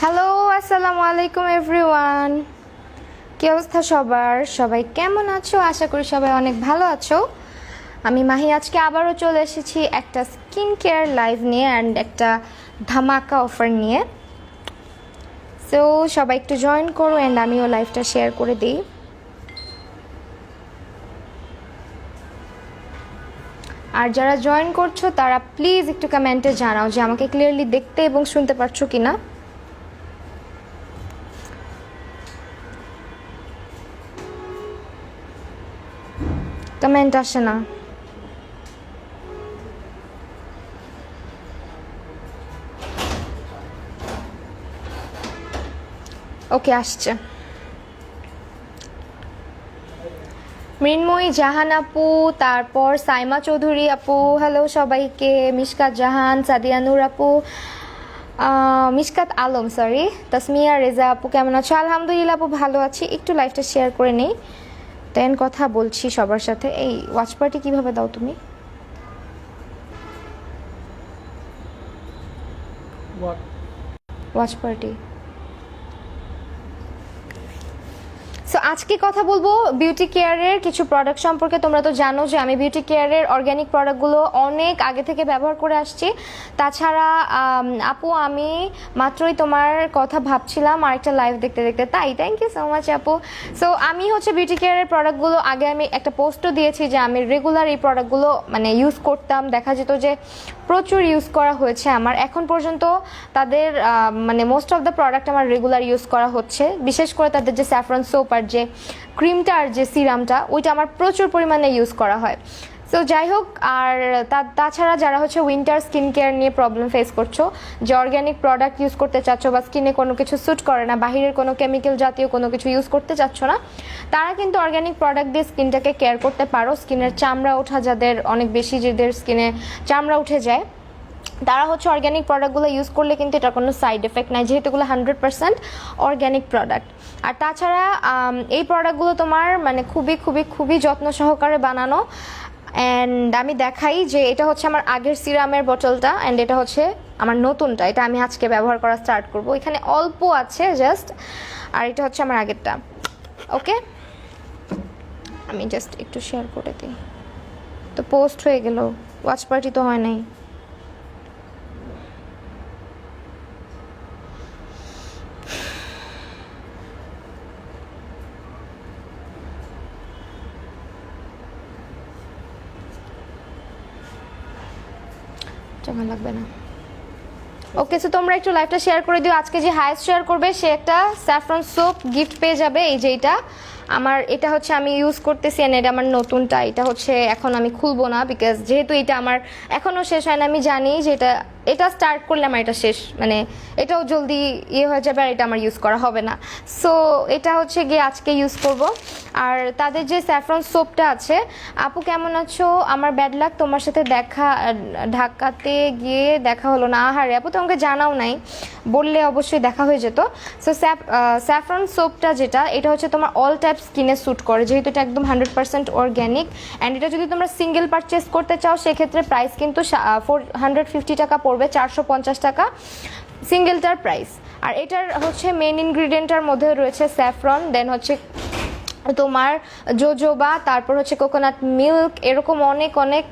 Hello, আসসালামু আলাইকুম everyone. কি অবস্থা সবার? সবাই কেমন আছো? আশা করি সবাই অনেক ভালো আছো। আমি মাহি আজকে আবারও চলে এসেছি একটা স্কিন কেয়ার লাইভ নিয়ে অ্যান্ড একটা ধামাকা অফার নিয়ে। সো সবাই একটু জয়েন করো অ্যান্ড আমিও লাইভটা শেয়ার করে দিই। আর যারা জয়েন করছো তারা প্লিজ একটু কমেন্টে জানাও যে আমাকে ক্লিয়ারলি দেখতে এবং শুনতে পারছো কিনা। কমেন্ট আসে না। ওকে, আসছে। মৃন্ময়ী জাহান আপু, তারপর সাইমা চৌধুরী আপু, হ্যালো সবাইকে। মিশকাত জাহান, সাদিয়া নূর আপু, মিশকাত আলম, সরি, তাসমিয়া রেজা আপু, কেমন আছো? আলহামদুলিল্লাহ আপু, ভালো আছি। একটু লাইভটা শেয়ার করে নেই, দেন কথা বলছি সবার সাথে। এই ওয়াচ পার্টি কিভাবে দাও তুমি? Watch party. সো আজকে কথা বলবো বিউটি কেয়ারের কিছু প্রোডাক্ট সম্পর্কে। তোমরা তো জানো যে আমি বিউটি কেয়ারের অর্গ্যানিক প্রোডাক্টগুলো অনেক আগে থেকে ব্যবহার করে আসছি। তাছাড়া আপু, আমি মাত্রই তোমার কথা ভাবছিলাম আরেকটা লাইভ দেখতে দেখতে, তাই থ্যাংক ইউ সো মাচ আপু। সো আমি হচ্ছে বিউটি কেয়ারের প্রোডাক্টগুলো আগে আমি একটা পোস্টও দিয়েছি যে আমি রেগুলার এই প্রোডাক্টগুলো মানে ইউজ করতাম। দেখা যেত যে প্রচুর ইউজ করা হয়েছে আমার এখন পর্যন্ত। তাদের মানে মোস্ট অফ দ্য প্রোডাক্ট আমার রেগুলার ইউজ করা হচ্ছে। বিশেষ করে তাদের যে স্যাফরন সোপ আর যে ক্রিমটা আর যে সিরামটা, ওইটা আমার প্রচুর পরিমাণে ইউজ করা হয়। সো যাই হোক, আর তাছাড়া যারা হচ্ছে উইন্টার স্কিন কেয়ার নিয়ে প্রবলেম ফেস করছো, যে অর্গ্যানিক প্রোডাক্ট ইউজ করতে চাচ্ছ বা স্কিনে কোনো কিছু স্যুট করে না, বাহিরের কোনো কেমিক্যাল জাতীয় কোনো কিছু ইউজ করতে চাচ্ছ না, তারা কিন্তু অর্গ্যানিক প্রোডাক্ট দিয়ে স্কিনটাকে কেয়ার করতে পারো। স্কিনের চামড়া ওঠা যাদের অনেক বেশি, যাদের স্কিনে চামড়া উঠে যায়, তারা হচ্ছে অর্গ্যানিক প্রোডাক্টগুলো ইউজ করলে কিন্তু এটার কোনো সাইড এফেক্ট নাই, যেহেতু এগুলো 100% অর্গ্যানিক প্রোডাক্ট। আর তাছাড়া এই প্রোডাক্টগুলো তোমার মানে খুবই খুবই খুবই যত্ন সহকারে বানানো। অ্যান্ড আমি দেখাই যে এটা হচ্ছে আমার আগের সিরামের বোতলটা অ্যান্ড এটা হচ্ছে আমার নতুনটা। এটা আমি আজকে ব্যবহার করা স্টার্ট করব। এখানে অল্প আছে জাস্ট, আর এটা হচ্ছে আমার আগেরটা। ওকে, আমি জাস্ট একটু শেয়ার করে দিই। তো পোস্ট হয়ে গেল, ওয়াচ পার্টি তো হয় নাই। টাকা লাগবে না। ওকে, সো তোমরা একটু লাইভটা শেয়ার করে দিও। আজকে যে হাইস্ট শেয়ার করবে সে একটা স্যাফরন সোপ গিফট পেয়ে যাবে। এই যে এটা হচ্ছে আমি ইউজ করতেছি, এন্ড এটা আমার নতুনটা। এটা হচ্ছে এখন আমি খুলবো না, বিকজ যেহেতু এটা আমার এখনও শেষ হয় না। আমি জানি যে এটা স্টার্ট করলে আমার এটা শেষ, মানে এটাও জলদি হয়ে যাবে আর এটা আমার ইউজ করা হবে না। সো এটা হচ্ছে গিয়ে আজকে ইউজ করব। আর তাদের যে স্যাফরন সোপটা আছে, আপু কেমন আছো? আমার ব্যাড লাক, তোমার সাথে ঢাকাতে গিয়ে দেখা হলো না। আহারে আপু, তোমাকে জানাও নাই, বললে অবশ্যই দেখা হয়ে যেত। সো স্যাফরন সোপটা যেটা, এটা হচ্ছে তোমার অল টাইপ স্কিনে স্যুট করে, যেহেতু এটা একদম 100% অর্গ্যানিক। অ্যান্ড এটা যদি তোমরা সিঙ্গেল পারচেস করতে চাও সেক্ষেত্রে প্রাইস কিন্তু 450 টাকা পড়বে, 450 টাকা সিঙ্গেলটার প্রাইস। আর এটার হচ্ছে মেইন ইনগ্রিডিয়েন্টের মধ্যে রয়েছে স্যাফরন, দেন হচ্ছে তোমার জোজোবা, তারপর হচ্ছে কোকোনাট মিল্ক, এরকম অনেক অনেক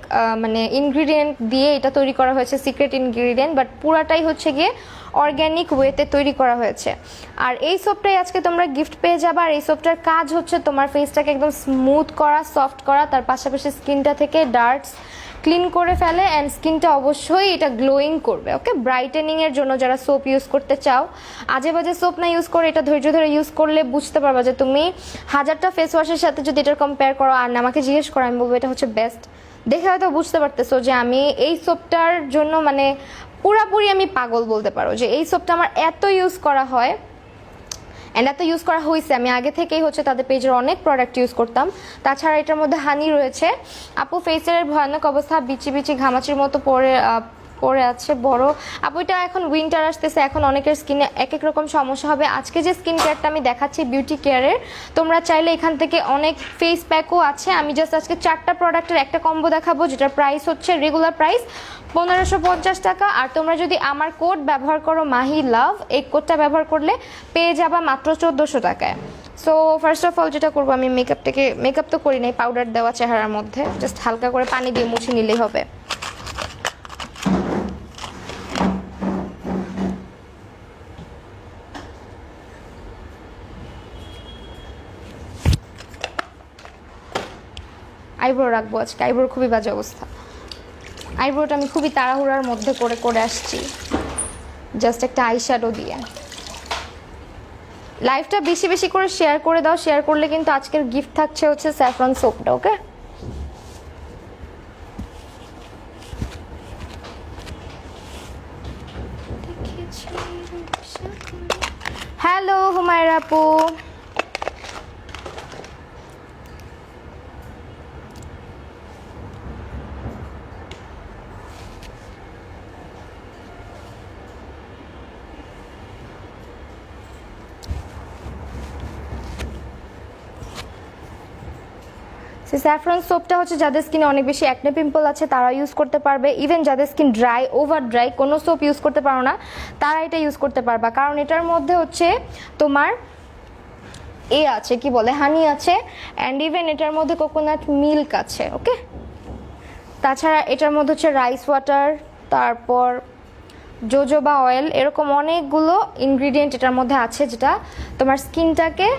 মানে ইনগ্রিডিয়েন্ট দিয়ে এটা তৈরি করা হয়েছে, সিক্রেট ইনগ্রিডিয়েন্ট, বাট পুরাটাই হচ্ছে গিয়ে অর্গ্যানিক ওয়েতে তৈরি করা হয়েছে। আর এই সোপটাই আজকে তোমরা গিফট পেয়ে যাবে। আর এই সোপটার কাজ হচ্ছে তোমার ফেসটাকে একদম স্মুথ করা, সফট করা, তার পাশাপাশি স্কিনটা থেকে ডার্টস ক্লিন করে ফেলে অ্যান্ড স্কিনটা অবশ্যই এটা গ্লোয়িং করবে। ওকে, ব্রাইটেনিংয়ের জন্য যারা সোপ ইউজ করতে চাও, আজে বাজে সোপ না ইউজ করে এটা ধৈর্য ধরে ইউজ করলে বুঝতে পারবা যে তুমি 1000টা ফেস ওয়াশের সাথে যদি এটা কম্পেয়ার করো আর আমাকে জিজ্ঞেস করো, আমি বলবো এটা হচ্ছে বেস্ট। দেখে হয়তো বুঝতে পারতেছো যে আমি এই সোপটার জন্য মানে পুরাপুরি আমি পাগল বলতে পারো, যে এই সোপটা আমার এত ইউজ করা হয় অ্যান্ড এত ইউজ করা হয়েছে। আমি আগে থেকেই হচ্ছে তাদের পেজের অনেক প্রোডাক্ট ইউজ করতাম। তাছাড়া এটার মধ্যে হানি রয়েছে। আপু ফেসের ভয়ানক অবস্থা, বিচি বিচি ঘামাচির মতো করে আছে বড়। আপু এটা এখন উইন্টার আসতেছে, এখন অনেকের স্কিনে এক এক রকম সমস্যা হবে। আজকে যে স্কিন কেয়ারটা আমি দেখাচ্ছি বিউটি কেয়ারের, তোমরা চাইলে এখান থেকে অনেক ফেস প্যাকও আছে। আমি জাস্ট আজকে 4টা প্রোডাক্টের একটা কম্বো দেখাবো, যেটার প্রাইস হচ্ছে রেগুলার প্রাইস 1550 টাকা। আর তোমরা যদি আমার কোড ব্যবহার করো মাহি লাভ, এই কোডটা ব্যবহার করলে পেয়ে যাবা মাত্র 1400 টাকায়। সো ফার্স্ট অফ অল যেটা করবো, আমি মেকআপ তো করি নাই, পাউডার দেওয়া চেহারার মধ্যে জাস্ট হালকা করে পানি দিয়ে মুছে নিলেই হবে। আইব্রো রাখবো আজকে, আইব্রোর খুবই বাজে অবস্থা। আইব্রোটা আমি খুবই তাড়াহুড়ার মধ্যে করে আসছি, জাস্ট একটা আইশ্যাডো দিয়ে। লাইভটা বেশি বেশি করে শেয়ার করে দাও, শেয়ার করলে কিন্তু আজকের গিফট থাকছে হচ্ছে স্যাফরন সোপটা। ওকে, হ্যালো হুমায়রা আপু, স্যাফরন সোপটা হচ্ছে যাদের স্কিনে অনেক বেশি অ্যাকনে পিম্পল আছে তারা ইউজ করতে পারবে। ইভেন যাদের স্কিন ড্রাই, ওভার ড্রাই, কোনো সোপ ইউজ করতে পারো না, তারা এটা ইউজ করতে পারবা। কারণ এটার মধ্যে হচ্ছে তোমার আছে কি বলে, হানি আছে, অ্যান্ড ইভেন এটার মধ্যে কোকোনাট মিল্ক আছে। ওকে, তাছাড়া এটার মধ্যে হচ্ছে রাইস ওয়াটার, তারপর জোজোবা অয়েল, এরকম অনেকগুলো ইনগ্রিডিয়েন্ট এটার মধ্যে আছে, যেটা তোমার স্কিনটাকে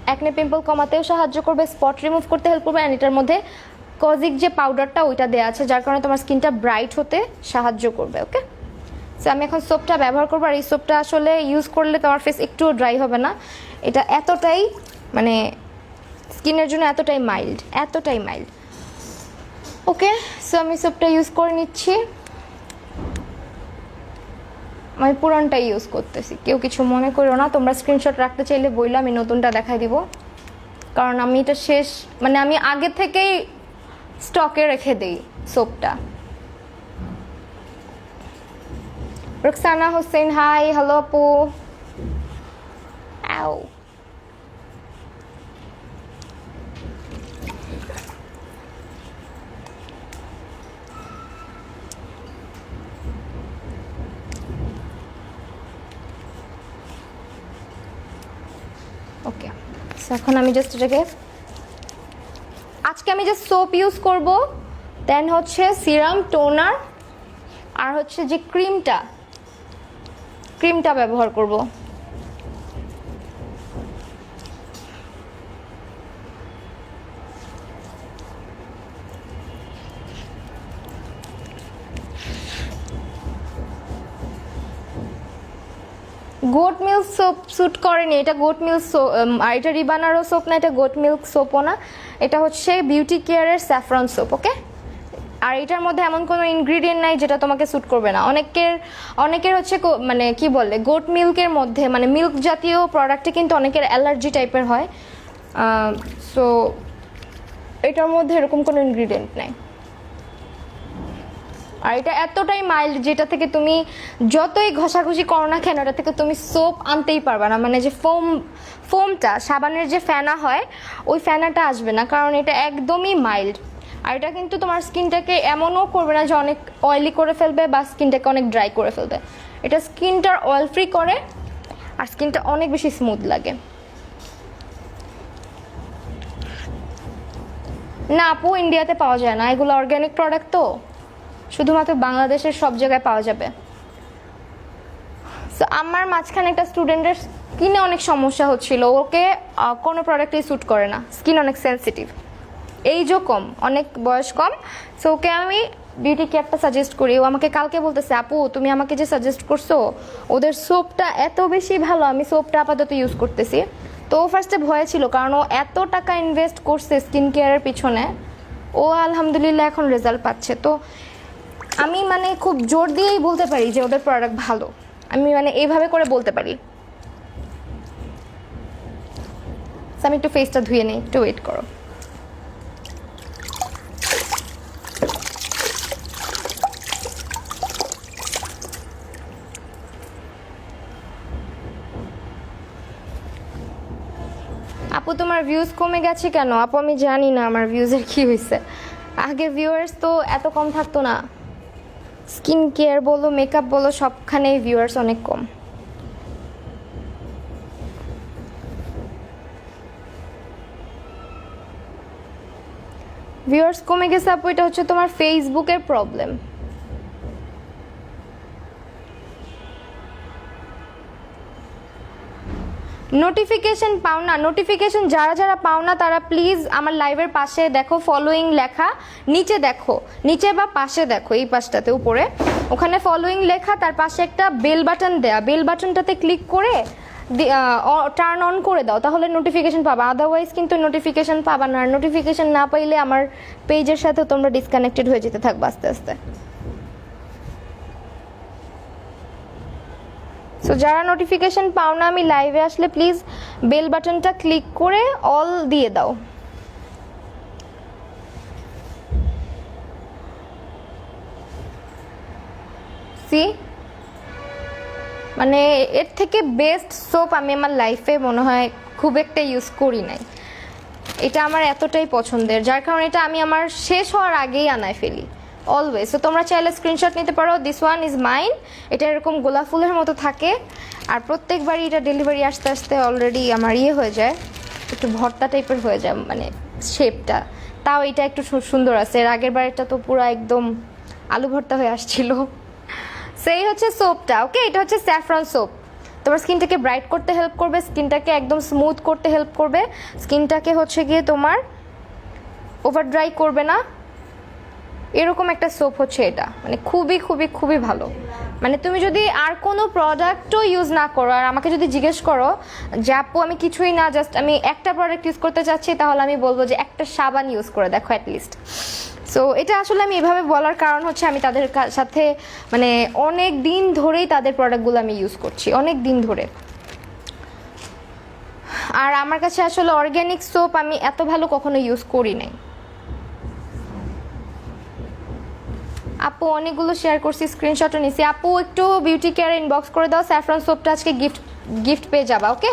অ্যাকনে পিম্পল কমাতেও সাহায্য করবে, স্পট রিমুভ করতে হেল্প করবে। অ্যান্ড এটার মধ্যে কজিক যে পাউডারটা ওইটা দেওয়া আছে, যার কারণে তোমার স্কিনটা ব্রাইট হতে সাহায্য করবে। ওকে, সো আমি এখন সোপটা ব্যবহার করবো। আর এই সোপটা আসলে ইউজ করলে তোমার ফেস একটুও ড্রাই হবে না। এটা এতটাই মানে স্কিনের জন্য এতটাই মাইল্ড। ওকে, সো আমি সোপটা ইউজ করে নিচ্ছি। আমি পুরানটাই ইউজ করতেছি, কেউ কিছু মনে করো না। তোমরা স্ক্রিনশট রাখতে চাইলে বললাম, আমি নতুনটা দেখাই দিব, কারণ আমি এটা শেষ মানে আমি আগে থেকেই স্টকে রেখে দিই সোপটা। রুকসানা হোসেন, হাই, হ্যালো আপু। আও ওকে, এখন আমি জাস্ট এটাকে আজকে আমি জাস্ট সোপ ইউজ করব, দেন হচ্ছে সিরাম, টোনার, আর হচ্ছে যে ক্রিমটা ব্যবহার করব। গোট মিল্ক সোপ স্যুট করেনি, এটা গোট মিল্ক সোপ, আর এটা রিবানারও সোপ না, এটা গোট মিল্ক সোপও না, এটা হচ্ছে বিউটি কেয়ারের স্যাফরন সোপ। ওকে, আর এটার মধ্যে এমন কোনো ইনগ্রিডিয়েন্ট নাই যেটা তোমাকে স্যুট করবে না। অনেকের হচ্ছে মানে কি বলে, গোট মিল্কের মধ্যে মানে মিল্ক জাতীয় প্রোডাক্টে কিন্তু অনেকের অ্যালার্জি টাইপের হয়। সো এটার মধ্যে এরকম কোনো ইনগ্রিডিয়েন্ট নাই। আর এটা এতটাই মাইল্ড, যেটা থেকে তুমি যতই ঘষাঘষি করো না কেন, এটা থেকে তুমি সোপ আনতেই পারবে না। মানে যে ফোমটা সাবানের যে ফেনা হয়, ওই ফেনাটা আসবে না, কারণ এটা একদমই মাইল্ড। আর এটা কিন্তু তোমার স্কিনটাকে এমনও করবে না যে অনেক অয়েলি করে ফেলবে বা স্কিনটাকে অনেক ড্রাই করে ফেলবে। এটা স্কিনটার অয়েল ফ্রি করে আর স্কিনটা অনেক বেশি স্মুথ লাগে। না আপু, ইন্ডিয়াতে পাওয়া যায় না, এগুলো অর্গ্যানিক প্রোডাক্ট, তো শুধুমাত্র বাংলাদেশের সব জায়গায় পাওয়া যাবে। সো আমার মাঝখানে একটা স্টুডেন্টের স্কিনে অনেক সমস্যা হচ্ছিল, ওকে কোনো প্রোডাক্টই স্যুট করে না, স্কিন অনেক সেন্সিটিভ, এইজও কম, অনেক বয়স কম। সো ওকে আমি বিউটি কেয়ারটা সাজেস্ট করি। ও আমাকে কালকে বলতেছে, আপু তুমি আমাকে যে সাজেস্ট করছো ওদের সোপটা এত বেশি ভালো, আমি সোপটা আপাতত ইউজ করতেছি। তো ও ফার্স্টে ভয় ছিল, কারণ ও এত টাকা ইনভেস্ট করছে স্কিন কেয়ারের পিছনে, ও আলহামদুলিল্লাহ এখন রেজাল্ট পাচ্ছে। তো আমি মানে খুব জোর দিয়েই বলতে পারি যে ওদের প্রোডাক্ট ভালো, আমি মানে এইভাবে করে বলতে পারি। আমি একটু ফেসটা ধুয়ে নিই, একটু ওয়েট করো। আপু তোমার ভিউজ কমে গেছে কেন? আপু আমি জানি না আমার ভিউজের কি হয়েছে। আগে ভিউয়ার্স তো এত কম থাকতো না, স্কিন কেয়ার বলো মেকআপ বলো সবখানেই ভিউয়ার্স অনেক কম। ভিউয়ার্স কমে গেছে আপু, এটা হচ্ছে তোমার ফেসবুকের প্রবলেম। নোটিফিকেশন পাও না? নোটিফিকেশন যারা যারা পাও না তারা প্লিজ আমার লাইভের পাশে দেখো, ফলোয়িং লেখা, নিচে দেখো, নিচে বা পাশে দেখো, এই পাশটাতে উপরে ওখানে ফলোয়িং লেখা, তার পাশে একটা বেল বাটন দেয়া, বেল বাটনটাতে ক্লিক করে টার্ন অন করে দাও, তাহলে নোটিফিকেশন পাবা। আদারওয়াইজ কিন্তু নোটিফিকেশন পাবা না। আর নোটিফিকেশন না পাইলে আমার পেজের সাথে তোমরা ডিসকানেক্টেড হয়ে যেতে থাকবে আস্তে আস্তে। সো যারা নোটিফিকেশন পাও না, আমি লাইভে আসলে প্লিজ বেল বাটনটা ক্লিক করে অল দিয়ে দাও। সি মানে এর থেকে বেস্ট সোপ আমি আমার লাইফে মনে হয় খুব একটা ইউজ করি নাই। এটা আমার এতটাই পছন্দের, যার কারণে এটা আমি আমার শেষ হওয়ার আগেই আনায় ফেলি অলওয়েজ। তো তোমরা চাইলে স্ক্রিনশট নিতে পারো। This one is mine. এটা এরকম গোলাপ ফুলের মতো থাকে, আর প্রত্যেকবারই এটা ডেলিভারি আসতে আসতে অলরেডি আমার ইয়ে হয়ে যায়, একটু ভর্তা টাইপের হয়ে যায় মানে শেপটা। তাও এটা একটু সুন্দর আছে, এর আগের বারেরটা তো পুরো একদম আলু ভর্তা হয়ে আসছিল। সেই হচ্ছে সোপটা। ওকে, এটা হচ্ছে স্যাফরন সোপ। তোমার স্কিনটাকে ব্রাইট করতে হেল্প করবে, স্কিনটাকে একদম স্মুথ করতে হেল্প করবে, স্কিনটাকে হচ্ছে গিয়ে তোমার ওভার ড্রাই করবে না, এরকম একটা সোপ হচ্ছে এটা। মানে খুবই খুবই খুবই ভালো। মানে তুমি যদি আর কোনো প্রোডাক্টও ইউজ না করো, আর আমাকে যদি জিজ্ঞেস করো যে আপু আমি কিছুই না, জাস্ট আমি একটা প্রোডাক্ট ইউজ করতে চাচ্ছি, তাহলে আমি বলবো যে একটা সাবান ইউজ করে দেখো অ্যাটলিস্ট। সো এটা আসলে আমি এভাবে বলার কারণ হচ্ছে আমি তাদের সাথে মানে অনেক দিন ধরেই তাদের প্রোডাক্টগুলো আমি ইউজ করছি, অনেক দিন ধরে। আর আমার কাছে আসলে অর্গ্যানিক সোপ আমি এত ভালো কখনো ইউজ করি নাই। আপু অনেকগুলো শেয়ার করছি, স্ক্রিনশটও নিছি। আপু একটু বিউটি কেয়ার ইনবক্স করে দাও, স্যাফরন সোপটা আজকে গিফট পেয়ে যাবা। ওকে,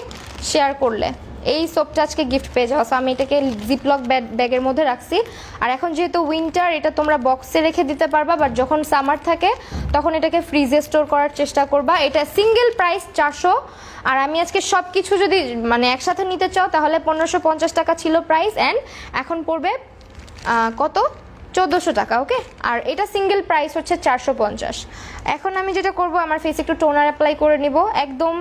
শেয়ার করলে এই সোপটা আজকে গিফট পেয়ে যাওয়া। সো আমি এটাকে জিপলক ব্যাগের মধ্যে রাখছি। আর এখন যেহেতু উইন্টার, এটা তোমরা বক্সে রেখে দিতে পারবা, বাট যখন সামার থাকে তখন এটাকে ফ্রিজে স্টোর করার চেষ্টা করবা। এটা সিঙ্গেল প্রাইস 400, আর আমি আজকে সব কিছু যদি মানে একসাথে নিতে চাও তাহলে 1550 টাকা ছিল প্রাইস, অ্যান্ড এখন পড়বে কত 1400 টাকা। ওকে, আর এটা সিঙ্গেল প্রাইস হচ্ছে 450। এখন আমি যেটা করব, আমার ফেসে একটু টোনার অ্যাপ্লাই করে নিব, একদম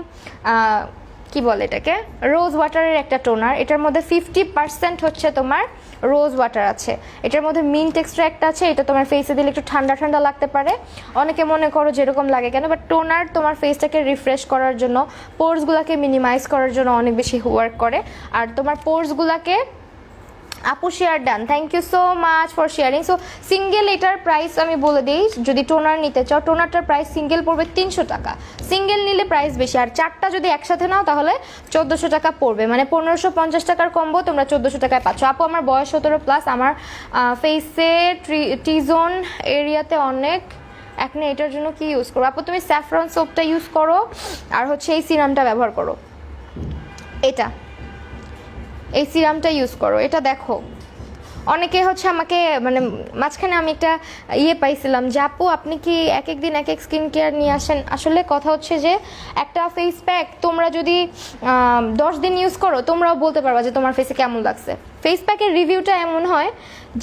কি বলে এটাকে, রোজ ওয়াটারের একটা টোনার। এটার মধ্যে 50% হচ্ছে তোমার রোজ ওয়াটার আছে, এটার মধ্যে মিন্ট এক্সট্রাক্ট আছে। এটা তোমার ফেসে দিলে একটু ঠান্ডা ঠান্ডা লাগতে পারে, অনেকে মনে করো যেরকম লাগে কেন, বাট টোনার তোমার ফেসটাকে রিফ্রেশ করার জন্য, পোর্সগুলোকে মিনিমাইজ করার জন্য অনেক বেশি ওয়ার্ক করে। আর তোমার পোর্সগুলোকে আপু share done, thank you so much for sharing. So single এটার প্রাইস আমি বলে দিই, যদি টোনার নিতে চাও টোনারটার প্রাইস সিঙ্গেল পড়বে 300 টাকা, সিঙ্গেল নিলে প্রাইস বেশি। আর চারটা যদি একসাথে নাও তাহলে 1400 টাকা পড়বে, মানে 1550 টাকার কম্বো তোমরা 1400 টাকায় পাচ্ছ। আপু আমার বয়স 17+, আমার ফেসে টি জোন এরিয়াতে অনেক একনে, এটার জন্য কি ইউজ করো? আপু তুমি স্যাফরন সোপটা ইউজ করো, আর হচ্ছে এই সিরামটা ব্যবহার করো, এই সিরামটা ইউজ করো। এটা দেখো অনেকে হচ্ছে আমাকে মানে মাঝখানে আমি একটা পাইছিলাম যে আপু আপনি কি এক এক দিন এক এক স্কিন কেয়ার নিয়ে আসেন। আসলে কথা হচ্ছে যে একটা ফেস প্যাক তোমরা যদি 10 দিন ইউজ করো, তোমরাও বলতে পারবা যে তোমার ফেসে কেমন লাগছে। ফেস প্যাকের রিভিউটা এমন হয়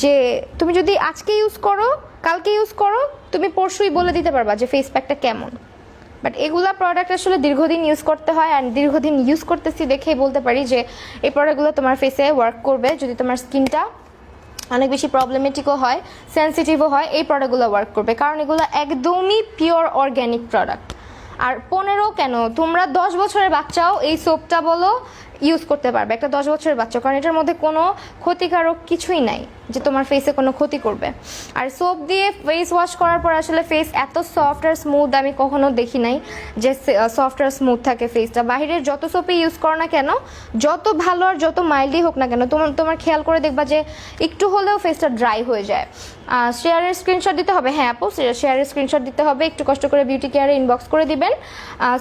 যে তুমি যদি আজকে ইউজ করো, কালকে ইউজ করো, তুমি পরশুই বলে দিতে পারবা যে ফেস প্যাকটা কেমন। বাট এগুলা প্রোডাক্ট আসলে দীর্ঘদিন ইউজ করতে হয়, আর দীর্ঘদিন ইউজ করতেছি দেখেই বলতে পারি যে এই প্রোডাক্টগুলো তোমার ফেসে ওয়ার্ক করবে। যদি তোমার স্কিনটা অনেক বেশি প্রবলেমেটিকও হয়, সেন্সিটিভও হয়, এই প্রোডাক্টগুলো ওয়ার্ক করবে, কারণ এগুলো একদমই পিওর অর্গ্যানিক প্রোডাক্ট। আর 15 কেন, তোমরা 10 বছরের বাচ্চাও এই সোপটা বলো ইউজ করতে পারবে, একটা 10 বছরের বাচ্চা, কারণ এটার মধ্যে কোনো ক্ষতিকারক কিছুই নাই যে তোমার ফেসে কোনো ক্ষতি করবে। আর সোপ দিয়ে ফেস ওয়াশ করার পর আসলে ফেস এত সফট আর স্মুথ আমি কখনো দেখি নাই যে সফট আর স্মুথ থাকে ফেসটা। বাইরের যত সোপই ইউজ করো না কেন, যত ভালো আর যত মাইল্ডই হোক না কেন, তোমার খেয়াল করে দেখবা যে একটু হলেও ফেসটা ড্রাই হয়ে যায়। শেয়ারের স্ক্রিনশট দিতে হবে, হ্যাঁ আপু শেয়ারের স্ক্রিনশট দিতে হবে, একটু কষ্ট করে বিউটি কেয়ারে ইনবক্স করে দিবেন।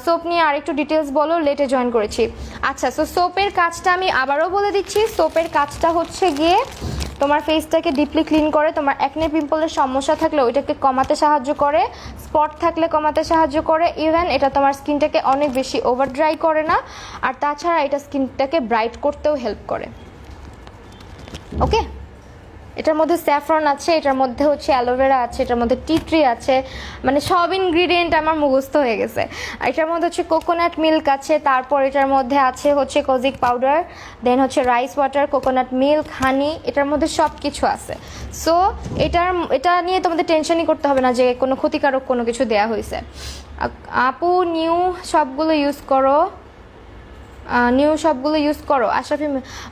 সোপ নিয়ে আরেকটু ডিটেলস বলো, লেটে জয়েন করেছি। আচ্ছা, সো সোপের কাজটা আমি আবারও বলে দিচ্ছি, সোপের কাজটা হচ্ছে গিয়ে তোমার ফেসটাকে ডিপলি ক্লিন করে, তোমার অ্যাকনে পিম্পলের সমস্যা থাকলে ওইটাকে কমাতে সাহায্য করে, স্পট থাকলে কমাতে সাহায্য করে, ইভেন এটা তোমার স্কিনটাকে অনেক বেশি ওভার ড্রাই করে না, আর তাছাড়া এটা স্কিনটাকে ব্রাইট করতেও হেল্প করে। ওকে, এটার মধ্যে স্যাফরন আছে, এটার মধ্যে হচ্ছে অ্যালোভেরা আছে, এটার মধ্যে টি ট্রি আছে, মানে সব ইনগ্রিডিয়েন্ট আমার মুখস্থ হয়ে গেছে। এটার মধ্যে হচ্ছে কোকোনাট মিল্ক আছে, তারপর এটার মধ্যে আছে হচ্ছে কোজিক পাউডার, দেন হচ্ছে রাইস ওয়াটার, কোকোনাট মিল্ক, হানি, এটার মধ্যে সব কিছু আছে। সো এটা নিয়ে তোমাদের টেনশনই করতে হবে না যে কোনো ক্ষতিকারক কোনো কিছু দেয়া হয়েছে। আপু নিউ সবগুলো ইউজ করো, নিউ সবগুলো ইউজ করো আশরাফি।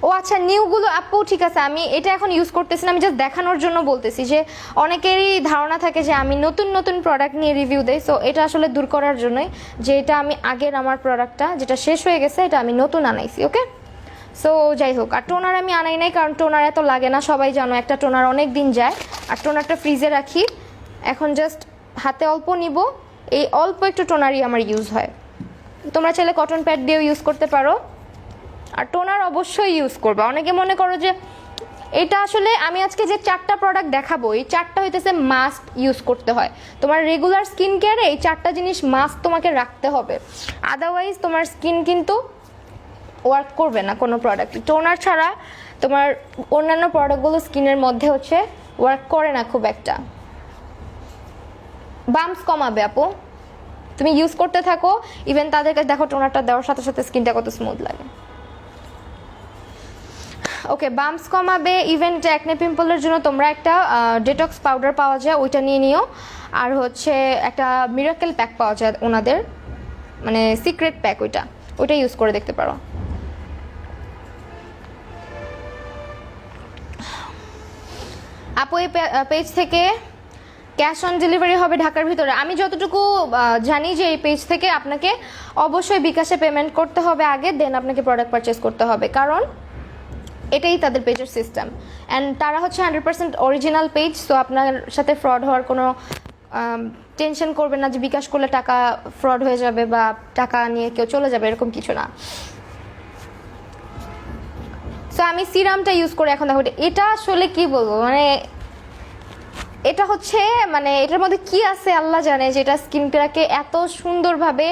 ও আচ্ছা, নিউগুলো আপু ঠিক আছে, আমি এটা এখন ইউজ করতেছি না, আমি জাস্ট দেখানোর জন্য বলতেছি যে অনেকেরই ধারণা থাকে যে আমি নতুন নতুন প্রোডাক্ট নিয়ে রিভিউ দেই। সো এটা আসলে দূর করার জন্যই যে এটা আমি আগের আমার প্রোডাক্টটা যেটা শেষ হয়ে গেছে এটা আমি নতুন আনাইছি। ওকে, সো যাই হোক, আর টোনার আমি আনাই নাই কারণ টোনার এত লাগে না, সবাই জানো একটা টোনার অনেক দিন যায়, আর টোনারটা ফ্রিজে রাখি। এখন জাস্ট হাতে অল্প নিব, এই অল্প একটু টোনারই আমার ইউজ হয়। তোমরা চাইলে কটন প্যাড দিয়েও ইউজ করতে পারো, আর টোনার অবশ্যই ইউজ করবা। অনেকে মনে করো যে এটা আসলে আমি আজকে যে 4টা প্রোডাক্ট দেখাবো এই 4টা হইতেছে মাস্ট ইউজ করতে হয়। তোমার রেগুলার স্কিন কেয়ারে এই 4টা জিনিস মাস্ট তোমাকে রাখতে হবে, আদারওয়াইজ তোমার স্কিন কিন্তু ওয়ার্ক করবে না কোনো প্রোডাক্ট। টোনার ছাড়া তোমার অন্যান্য প্রোডাক্টগুলো স্কিনের মধ্যে হচ্ছে ওয়ার্ক করে না খুব একটা। বাম্পস কমাবে আপু, তুমি ইউজ করতে থাকো, ইভেন তাদের কাছে দেখো টোনারটা দেওয়ার সাথে সাথে স্কিনটা কত স্মুথ লাগে। ওকে, বাম্পস কমাবে, ইভেন অ্যাকনে পিম্পলের জন্য তোমরা একটা ডেটক্স পাউডার পাওয়া যায়, ওইটা নিয়ে নিও। আর হচ্ছে একটা মিরাকেল প্যাক পাওয়া যায় ওনাদের, মানে সিক্রেট প্যাক, ওইটা ইউজ করে দেখতে পারো। আপু এই পেজ থেকে ক্যাশ অন ডেলিভারি হবে ঢাকার ভিতরে? আমি যতটুকু জানি যে এই পেজ থেকে আপনাকে অবশ্যই বিকাশে পেমেন্ট করতে হবে আগে, দেন আপনাকে প্রোডাক্ট পারচেস করতে হবে, কারণ এটাই তাদের পেজের সিস্টেম। অ্যান্ড তারা হচ্ছে 100% অরিজিনাল পেজ, সো আপনার সাথে ফ্রড হওয়ার কোনো টেনশন করবেন না যে বিকাশ করলে টাকা ফ্রড হয়ে যাবে বা টাকা নিয়ে কেউ চলে যাবে, এরকম কিছু না। সো আমি সিরামটা ইউজ করে এখন দেখো এটা আসলে কি বলবো, মানে এটা হচ্ছে মানে এটার মধ্যে কি আছে আল্লাহ জানে, যেটা স্কিনটাকে এত সুন্দরভাবে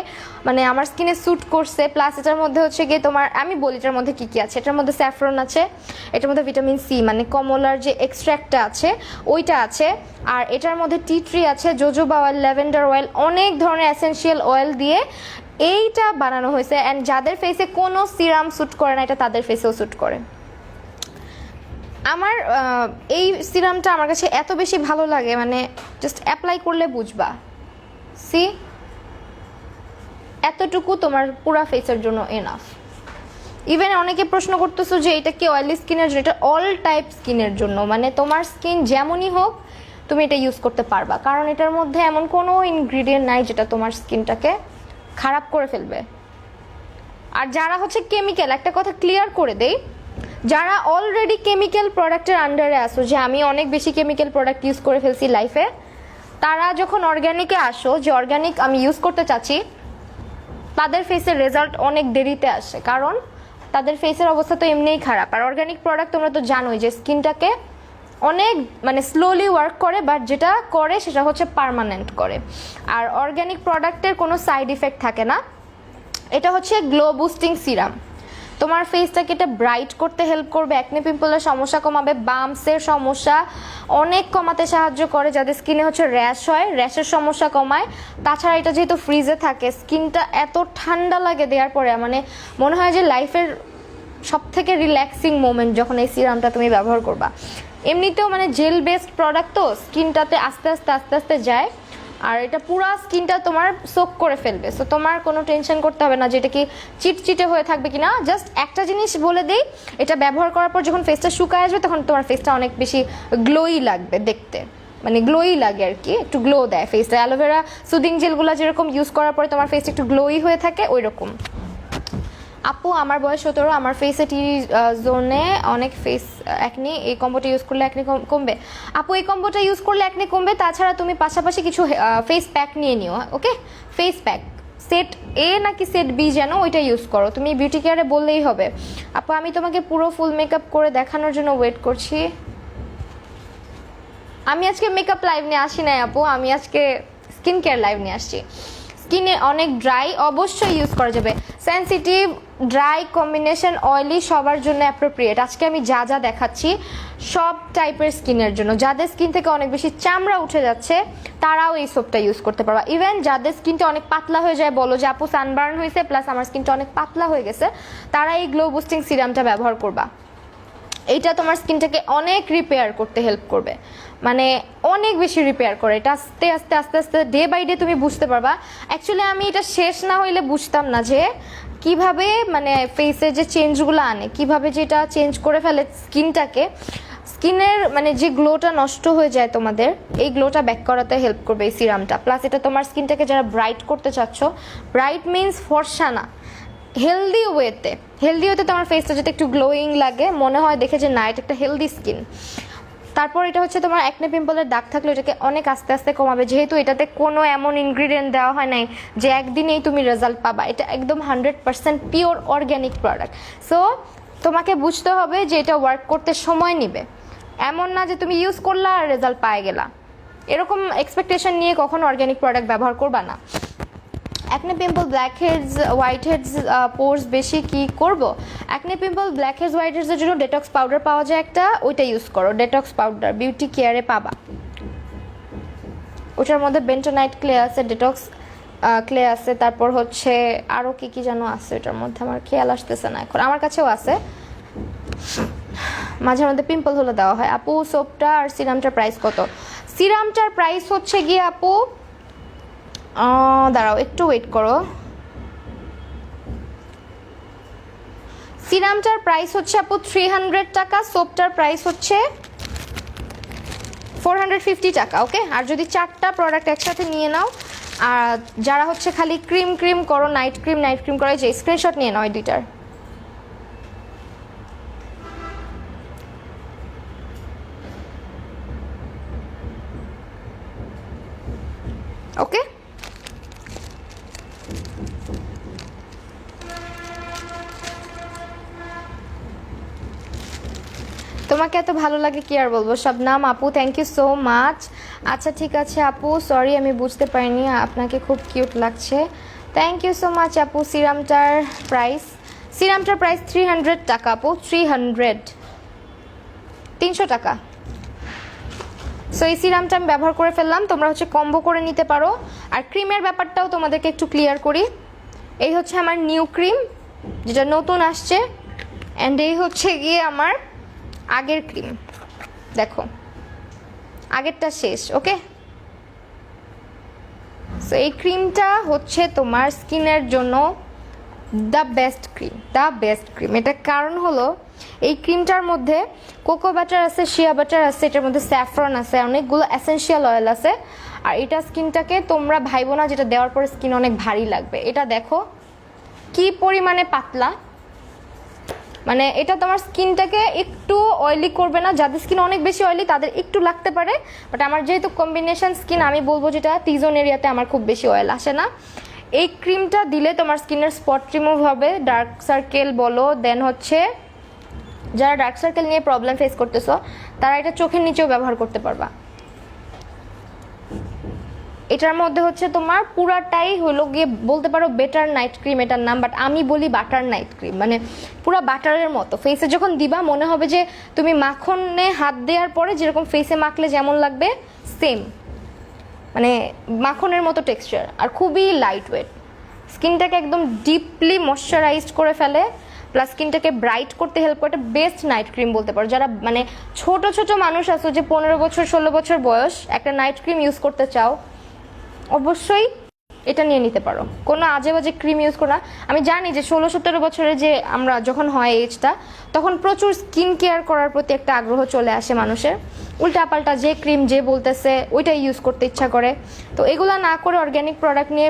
মানে আমার স্কিনে স্যুট করছে। প্লাস এটার মধ্যে হচ্ছে গিয়ে তোমার আমি বলি এটার মধ্যে কি কি আছে। এটার মধ্যে স্যাফরন আছে, এটার মধ্যে ভিটামিন সি মানে কমলার যে এক্সট্র্যাক্টটা আছে ওইটা আছে, আর এটার মধ্যে টি ট্রি আছে, জোজোবা অয়েল, ল্যাভেন্ডার অয়েল, অনেক ধরনের এসেনশিয়াল অয়েল দিয়ে এইটা বানানো হয়েছে। অ্যান্ড যাদের ফেসে কোনো সিরাম স্যুট করে না এটা তাদের ফেসেও স্যুট করে। আমার এই সিরামটা আমার কাছে এত বেশি ভালো লাগে, মানে জাস্ট অ্যাপ্লাই করলে বুঝবা। সি এতটুকু তোমার পুরা ফেসের জন্য এনাফ। ইভেন অনেকে প্রশ্ন করতেছো যে এটা কি অয়েলি স্কিনের জন্য? এটা অল টাইপ স্কিনের জন্য, মানে তোমার স্কিন যেমনই হোক তুমি এটা ইউজ করতে পারবা, কারণ এটার মধ্যে এমন কোনো ইনগ্রিডিয়েন্ট নাই যেটা তোমার স্কিনটাকে খারাপ করে ফেলবে। আর যারা হচ্ছে কেমিক্যাল, একটা কথা ক্লিয়ার করে দেই, যারা অলরেডি কেমিক্যাল প্রোডাক্টের আন্ডারে আসো যে আমি অনেক বেশি কেমিক্যাল প্রোডাক্ট ইউজ করে ফেলছি লাইফে, তারা যখন অর্গ্যানিকে আসো যে অর্গ্যানিক আমি ইউজ করতে চাচ্ছি, তাদের ফেসের রেজাল্ট অনেক দেরিতে আসে, কারণ তাদের ফেসের অবস্থা তো এমনিই খারাপ। আর অর্গ্যানিক প্রোডাক্ট তোমরা তো জানোই যে স্কিনটাকে অনেক মানে স্লোলি ওয়ার্ক করে, বাট যেটা করে সেটা হচ্ছে পার্মানেন্ট করে। আর অর্গ্যানিক প্রোডাক্টের কোনো সাইড ইফেক্ট থাকে না। এটা হচ্ছে গ্লো বুস্টিং সিরাম, তোমার ফেসটাকে এটা ব্রাইট করতে হেল্প করবে, অ্যাকনে পিম্পলের সমস্যা কমাবে, বাম্পসের সমস্যা অনেক কমাতে সাহায্য করে, যাদের স্কিনে হচ্ছে র্যাশ হয় র্যাশের সমস্যা কমায়। তাছাড়া এটা যেহেতু ফ্রিজে থাকে স্কিনটা এত ঠান্ডা লাগে দেওয়ার পরে, মানে মনে হয় যে লাইফের সব থেকে রিল্যাক্সিং মোমেন্ট যখন এই সিরামটা তুমি ব্যবহার করবা। এমনিতেও মানে জেল বেসড প্রোডাক্ট তো স্কিনটাতে আস্তে আস্তে যায়, আর এটা পুরো স্কিনটা তোমার সোক করে ফেলবে। সো তোমার কোনো টেনশন করতে হবে না যে এটা কি চিটচিটে হয়ে থাকবে কিনা। জাস্ট একটা জিনিস বলে দিই, এটা ব্যবহার করার পর যখন ফেসটা শুকায় আসবে তখন তোমার ফেসটা অনেক বেশি গ্লোই লাগবে দেখতে, মানে গ্লোই লাগে আর কি, একটু গ্লো দেয় ফেসটা। অ্যালোভেরা সুদিং জেলগুলো যেরকম ইউজ করার পরে তোমার ফেসটা একটু গ্লোই হয়ে থাকে ওই রকম। আপু আমার বয়স 17, আমার ফেসে টি জোনে অনেক ফেস অ্যাকনি, এই কম্বোটা ইউজ করলে অ্যাকনি কমবে? আপু এই কম্বোটা ইউজ করলে অ্যাকনি কমবে, তাছাড়া তুমি পাশাপাশি কিছু ফেস প্যাক নিয়ে নিও। ওকে, ফেস প্যাক সেট এ নাকি সেট বি যেন ওইটা ইউজ করো, তুমি বিউটি কেয়ারে বললেই হবে। আপু আমি তোমাকে পুরো ফুল মেকআপ করে দেখানোর জন্য ওয়েট করছি। আমি আজকে মেকআপ লাইভ নিয়ে আসি নাই আপু, আমি আজকে স্কিন কেয়ার লাইভ নিয়ে আসছি। স্কিনে অনেক ড্রাই, অবশ্যই ইউজ করা যাবে। সেনসিটিভ, ড্রাই, কম্বিনেশন, অয়েলি সবার জন্য অ্যাপ্রোপ্রিয়েট। আজকে আমি যা যা দেখাচ্ছি সব টাইপের স্কিনের জন্য। যাদের স্কিন থেকে অনেক বেশি চামড়া উঠে যাচ্ছে তারাও এই সোপটা ইউজ করতে পারবা। ইভেন যাদের স্কিনটা অনেক পাতলা হয়ে যায়, বলো যে আপু সানবার্ন হয়েছে প্লাস আমার স্কিনটা অনেক পাতলা হয়ে গেছে, তারা এই গ্লো বুস্টিং সিরামটা ব্যবহার করবা। এইটা তোমার স্কিনটাকে অনেক রিপেয়ার করতে হেল্প করবে, মানে অনেক বেশি রিপেয়ার করে। এটা আস্তে আস্তে আস্তে আস্তে ডে বাই ডে তুমি বুঝতে পারবা। অ্যাকচুয়ালি আমি এটা শেষ না হইলে বুঝতাম না যে কিভাবে মানে ফেসে যে চেঞ্জগুলো আনে, কিভাবে যেটা চেঞ্জ করে ফেলে স্কিনটাকে। স্কিনের মানে যে গ্লোটা নষ্ট হয়ে যায় তোমাদের, এই গ্লোটা ব্যাক করাতে হেল্প করবে এই সিরামটা। প্লাস এটা তোমার স্কিনটাকে যারা ব্রাইট করতে চাচ্ছ, ব্রাইট মিনস ফর্সা না, হেলদি ওয়েতে তোমার ফেসটা যাতে একটু গ্লোয়িং লাগে, মনে হয় দেখে যে না এটা একটা হেলদি স্কিন। তারপর এটা হচ্ছে তোমার অ্যাকনে পিম্পলের দাগ থাকলে এটাকে অনেক আস্তে আস্তে কমাবে, যেহেতু এটাতে কোনো এমন ইনগ্রিডিয়েন্ট দেওয়া হয় নাই যে একদিনেই তুমি রেজাল্ট পাবা। এটা একদম 100% পিওর অর্গ্যানিক প্রোডাক্ট। সো তোমাকে বুঝতে হবে যে এটা ওয়ার্ক করতে সময় নেবে, এমন না যে তুমি ইউজ করলা আর রেজাল্ট পায়ে গেলা। এরকম এক্সপেকটেশন নিয়ে কখনো অর্গ্যানিক প্রোডাক্ট ব্যবহার করবা না। Acne pimple, blackheads, whiteheads, pores বেশি কি করব? Acne pimple, blackheads, white হেডসের জন্য ডেটক্স পাউডার পাওয়া যায় একটা, ওইটা ইউজ করো। ডেটক্স পাউডার বিউটি কেয়ারে পাবা, ওটার মধ্যে বেন্টোনাইট ক্লে আছে, ডেটক্স ক্লে আছে, তারপর হচ্ছে আরও কি কি যেন আছে ওটার মধ্যে, আমার খেয়াল আসতেছে না এখন, আমার কাছেও আছে। মাঝে মধ্যে পিম্পল হলে দেওয়া হয়। আপু সোপটা আর সিরামটার প্রাইস কত? সিরামটার প্রাইস হচ্ছে গিয়ে আপু, দাঁড়াও একটু ওয়েট করো, সিরামটার প্রাইস হচ্ছে আপু 300 টাকা, সোপটার প্রাইস হচ্ছে 450 টাকা। ওকে, আর যদি 4টা প্রোডাক্ট একসাথে নিয়ে নাও, আর যারা হচ্ছে খালি ক্রিম করো, নাইট ক্রিম করো, যে স্ক্রিনশট নিয়ে নাও এই দুইটার। ওকে, তোমাকে এত ভালো লাগে কি আর বলবো। শবনাম আপু থ্যাংক ইউ সো মাচ। আচ্ছা ঠিক আছে আপু, সরি আমি বুঝতে পারিনি, আপনাকে খুব কিউট লাগছে, থ্যাংক ইউ সো মাচ আপু। সিরামটার প্রাইস 300 টাকা আপু, 300 টাকা। সো এই সিরামটা আমি ব্যবহার করে ফেললাম, তোমরা হচ্ছে কম্বো করে নিতে পারো। আর ক্রিমের ব্যাপারটাও তোমাদেরকে একটু ক্লিয়ার করি। এই হচ্ছে আমার নিউ ক্রিম যেটা নতুন আসছে, অ্যান্ড এই হচ্ছে গিয়ে আমার আগের ক্রিম, দেখো আগেরটা শেষ। ওকে, সো এই ক্রিমটা হচ্ছে তোমার স্কিনের জন্য দ্য বেস্ট ক্রিম। এটার কারণ হলো এই ক্রিমটার মধ্যে কোকো বাটার আছে, শিয়া বাটার আছে, এটার মধ্যে স্যাফরন আছে, অনেকগুলো এসেনশিয়াল অয়েল আছে। আর এটা স্কিনটাকে তোমরা ভাইবো না যেটা দেওয়ার পরে স্কিন অনেক ভারী লাগবে। এটা দেখো কি পরিমাণে পাতলা, মানে এটা তোমার স্কিনটাকে একটু অয়েলি করবে না। যাদের স্কিন অনেক বেশি অয়েলি তাদের একটু লাগতে পারে, বাট আমার যেহেতু কম্বিনেশন স্কিন, আমি বলবো যেটা টি-জোন এরিয়াতে আমার খুব বেশি অয়েল আসে না। এই ক্রিমটা দিলে তোমার স্কিনের স্পট রিমুভ হবে, ডার্ক সার্কেল বলো, দেন হচ্ছে যারা ডার্ক সার্কেল নিয়ে প্রবলেম ফেস করতেছো তারা এটা চোখের নিচেও ব্যবহার করতে পারবা। এটার মধ্যে হচ্ছে তোমার পুরাটাই হলো গিয়ে বলতে পারো বেটার নাইট ক্রিম এটার নাম, বাট আমি বলি বাটার নাইট ক্রিম, মানে পুরো বাটারের মতো। ফেসে যখন দিবা মনে হবে যে তুমি মাখনে হাত দেওয়ার পরে যেরকম ফেসে মাখলে যেমন লাগবে সেম, মানে মাখনের মতো টেক্সচার, আর খুবই লাইট ওয়েট। স্কিনটাকে একদম ডিপলি ময়শ্চারাইজড করে ফেলে, প্লাস স্কিনটাকে ব্রাইট করতে হেল্প করে। এটা বেস্ট নাইট ক্রিম বলতে পারো। যারা মানে ছোট ছোট মানুষ আছো যে 15 বছর 16 বছর বয়স, একটা নাইট ক্রিম ইউজ করতে চাও, অবশ্যই এটা নিয়ে নিতে পারো। কোনো আজে বাজে ক্রিম ইউজ করো না। আমি জানি যে 16-17 বছরে যে আমরা যখন হয় এজটা, তখন প্রচুর স্কিন কেয়ার করার প্রতি একটা আগ্রহ চলে আসে মানুষের, উল্টাপাল্টা যে ক্রিম যে বলতেছে ওইটাই ইউজ করতে ইচ্ছা করে। তো এগুলো না করে অর্গ্যানিক প্রোডাক্ট নিয়ে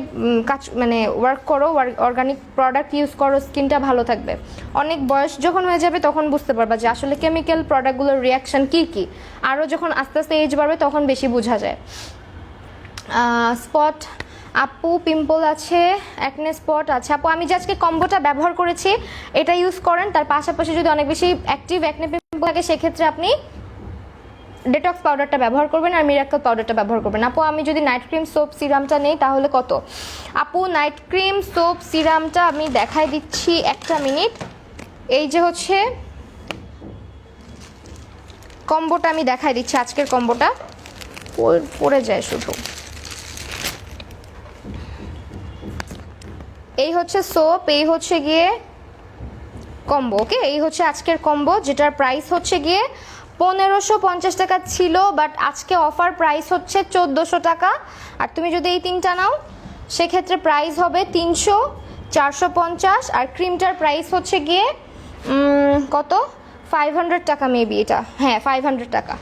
কাজ মানে ওয়ার্ক করো, অর্গ্যানিক প্রোডাক্ট ইউজ করো, স্কিনটা ভালো থাকবে। অনেক বয়স যখন হয়ে যাবে তখন বুঝতে পারবা যে আসলে কেমিক্যাল প্রোডাক্টগুলোর রিয়াকশন কী কী। আরও যখন আস্তে আস্তে এজ বাড়বে তখন বেশি বোঝা যায়। স্পট আপু পিম্পল আছে, অ্যাকনে স্পট আছে। আপু আমি যে আজকে কম্বোটা ব্যবহার করেছি এটা ইউজ করেন, তার পাশাপাশি যদি অনেক বেশি অ্যাক্টিভ অ্যাকনে পিম্পল থাকে সেক্ষেত্রে আপনি ডেটক্স পাউডারটা ব্যবহার করবেন আর মিরাকল পাউডারটা ব্যবহার করবেন। আপু আমি যদি নাইট ক্রিম সোপ সিরামটা নেই তাহলে কত? আপু নাইট ক্রিম সোপ সিরামটা আমি দেখাই দিচ্ছি, একটা মিনিট। এই যে হচ্ছে কম্বোটা আমি দেখাই দিচ্ছি, আজকের কম্বোটা পড়ে যায় শুধু। এই হচ্ছে সোপ, এই হচ্ছে গিয়ে কম্বো। ওকে, এই হচ্ছে আজকের কম্বো, যেটার প্রাইস হচ্ছে গিয়ে 1550 টাকা ছিল, বাট আজকে অফার প্রাইস হচ্ছে 1400 টাকা। আর তুমি যদি এই তিনটা নাও সেক্ষেত্রে প্রাইস হবে 300, 450। আর ক্রিমটার প্রাইস হচ্ছে গিয়ে কত, 500 টাকা মেবি, এটা হ্যাঁ 500 টাকা।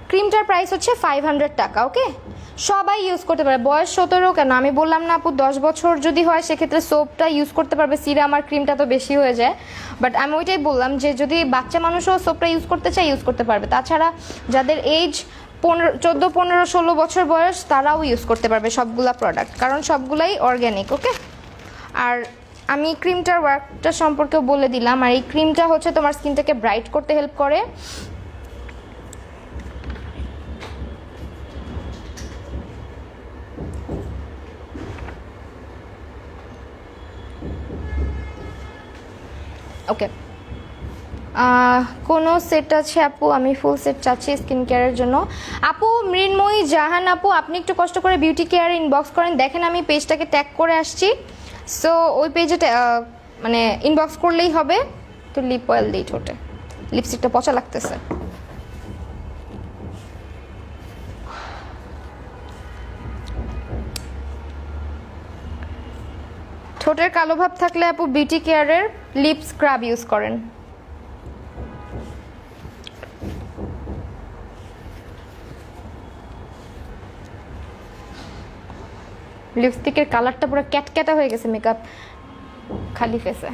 ক্রিমটার প্রাইস হচ্ছে 500 টাকা। ওকে, সবাই ইউজ করতে পারে, বয়স 17 কেন, আমি বললাম না আপু 10 বছর যদি হয় সেক্ষেত্রে সোপটা ইউজ করতে পারবে, সিরাম আর ক্রিমটা তো বেশি হয়ে যায়। বাট আমি ওইটাই বললাম যে যদি বাচ্চা মানুষও সোপটা ইউজ করতে চায় ইউজ করতে পারবে। তাছাড়া যাদের এজ 14, 15, 16 বছর বয়স তারাও ইউজ করতে পারবে সবগুলা প্রোডাক্ট, কারণ সবগুলাই অর্গ্যানিক। ওকে, আর আমি ক্রিমটার ওয়ার্কটা সম্পর্কেও বলে দিলাম। আর এই ক্রিমটা হচ্ছে তোমার স্কিনটাকে ব্রাইট করতে হেল্প করে। ওকে, কোনো সেট আছে আপু? আমি ফুল সেট চাচ্ছি স্কিন কেয়ারের জন্য। আপু মৃন্ময়ী জাহান আপু, আপনি একটু কষ্ট করে বিউটি কেয়ার ইনবক্স করেন, দেখেন আমি পেজটাকে ট্যাগ করে আসছি। সো ওই পেজে মানে ইনবক্স করলেই হবে। তো লিপ অয়েল দিই ঠোঁটে, লিপস্টিকটা পচা লাগতেছে। ঠোঁটের কালো ভাব থাকলে আপু বিউটি কেয়ারের লিপ স্ক্রাব ইউজ করেন। লিপস্টিকের কালারটা পুরো ক্যাটক্যাটা হয়ে গেছে মেকআপ খালি ফেসে।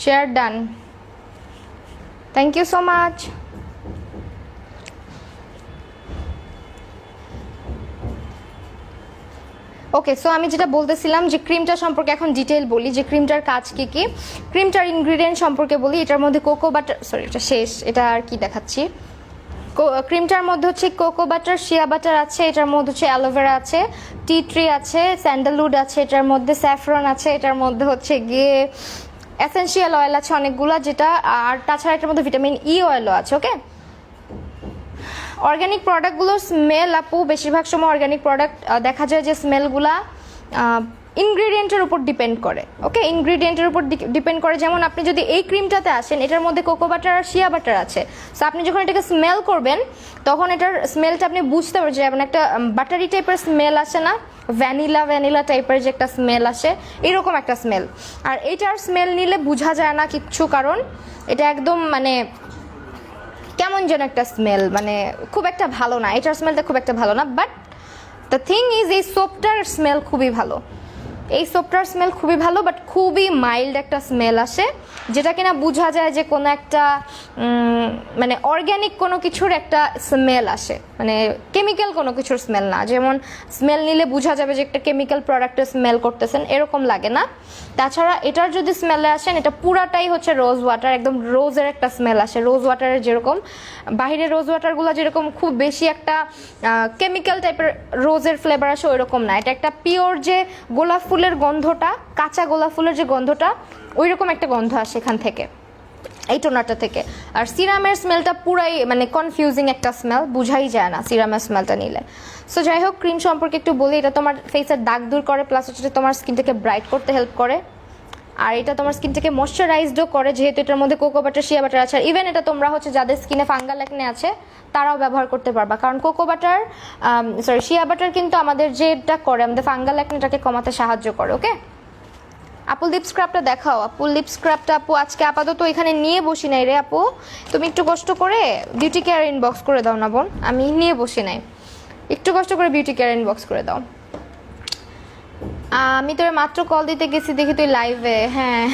Share done, thank you so much. Okay, so আমি যেটা বলতেছিলাম যে ক্রিমটা সম্পর্কে এখন ডিটেইল বলি, যে ক্রিমটার কাজ কী কী, ক্রিমটার ইনগ্রিডিয়েন্ট সম্পর্কে বলি। এটার মধ্যে কোকো বাটার, সরি এটা শেষ, এটা আর কি দেখাচ্ছি। ক্রিমটার মধ্যে হচ্ছে কোকো বাটার, শিয়া বাটার আছে, এটার মধ্যে হচ্ছে অ্যালোভেরা আছে, টি ট্রি আছে, স্যান্ডালউড আছে, এটার মধ্যে স্যাফরন আছে, এটার মধ্যে হচ্ছে গিয়ে এসেনশিয়াল অয়েল আছে অনেকগুলো, যেটা আর তাছাড়া এটার মধ্যে ভিটামিন ই অয়েলও আছে। ওকে, অর্গ্যানিক প্রোডাক্টগুলোর স্মেল আপু বেশিরভাগ সময় অর্গ্যানিক প্রোডাক্ট দেখা যায় যে স্মেলগুলা ইনগ্রিডিয়েন্টের উপর ডিপেন্ড করে। ওকে, ইনগ্রিডিয়েন্টের উপর ডিপেন্ড করে। যেমন আপনি যদি এই ক্রিমটাতে আসেন, এটার মধ্যে কোকো বাটার আর শিয়া বাটার আছে। সো আপনি যখন এটাকে স্মেল করবেন তখন এটার স্মেলটা আপনি বুঝতে পারবেন, যেমন একটা বাটারি টাইপের স্মেল আসে না, ভ্যানিলা টাইপের যে একটা স্মেল আসে, এরকম একটা স্মেল। আর এইটার স্মেল নিলে বোঝা যায় না কিচ্ছু, কারণ এটা একদম মানে কেমন যেন একটা স্মেল, মানে খুব একটা ভালো না, এটার স্মেলটা খুব একটা ভালো না। বাট দ্য থিং ইজ এই সোপটার স্মেল খুবই ভালো, এই সোপটার স্মেল খুবই ভালো, বাট খুবই মাইল্ড একটা স্মেল আসে, যেটা কিনা বোঝা যায় যে কোনো একটা মানে অর্গ্যানিক কোনো কিছুর একটা স্মেল আসে, মানে কেমিক্যাল কোনো কিছুর স্মেল না। যেমন স্মেল নিলে বোঝা যাবে যে একটা কেমিক্যাল প্রোডাক্টের স্মেল করতেছেন, এরকম লাগে না। তাছাড়া এটার যদি স্মেলে আসেন, এটা পুরাটাই হচ্ছে রোজ ওয়াটার, একদম রোজের একটা স্মেল আসে। রোজ ওয়াটারের যেরকম বাহিরের রোজ ওয়াটারগুলো যেরকম খুব বেশি একটা কেমিক্যাল টাইপের রোজের ফ্লেভার আসে, ওইরকম না। এটা একটা পিওর যে গোলাপ ফুলের গন্ধটা, কাঁচা গোলাপ ফুলের যে গন্ধটা, ওই রকম একটা গন্ধ আসে এখান থেকে, এই টোনারটা থেকে। আর সিরামের স্মেলটা পুরাই মানে কনফিউজিং একটা স্মেল, বুঝাই যায় না সিরামের স্মেলটা নিলে। সো যাই হোক, ক্রিম সম্পর্কে একটু বলি। এটা তোমার ফেসের দাগ দূর করে, প্লাস হচ্ছে তোমার স্কিনটাকে ব্রাইট করতে হেল্প করে, আর এটা তোমার স্কিনটাকে ময়শ্চারাইজডও করে, যেহেতু এটার মধ্যে কোকো বাটার, শিয়া বাটার আছে। ইভেন এটা তোমরা হচ্ছে যাদের স্কিনে ফাঙ্গাল একনে আছে তারাও ব্যবহার করতে পারবা, কারণ কোকো বাটার শিয়া বাটার কিন্তু আমাদের যেটা করে, আমাদের ফাঙ্গাল একনেটাকে কমাতে সাহায্য করে। ওকে, আপু লিপ স্ক্রাবটা দেখাও। আপু লিপ স্ক্রাবটা আপু আজকে আপাতত এখানে নিয়ে বসি নাই রে আপু, তুমি একটু কষ্ট করে বিউটি কেয়ার ইনবক্স করে দাও না বোন, আমি নিয়ে বসি নাই, একটু কষ্ট করে বিউটি কেয়ার ইনবক্স করে দাও। আমি তোর মাত্র কল দিতে গেছি দেখি তুই লাইভে। হ্যাঁ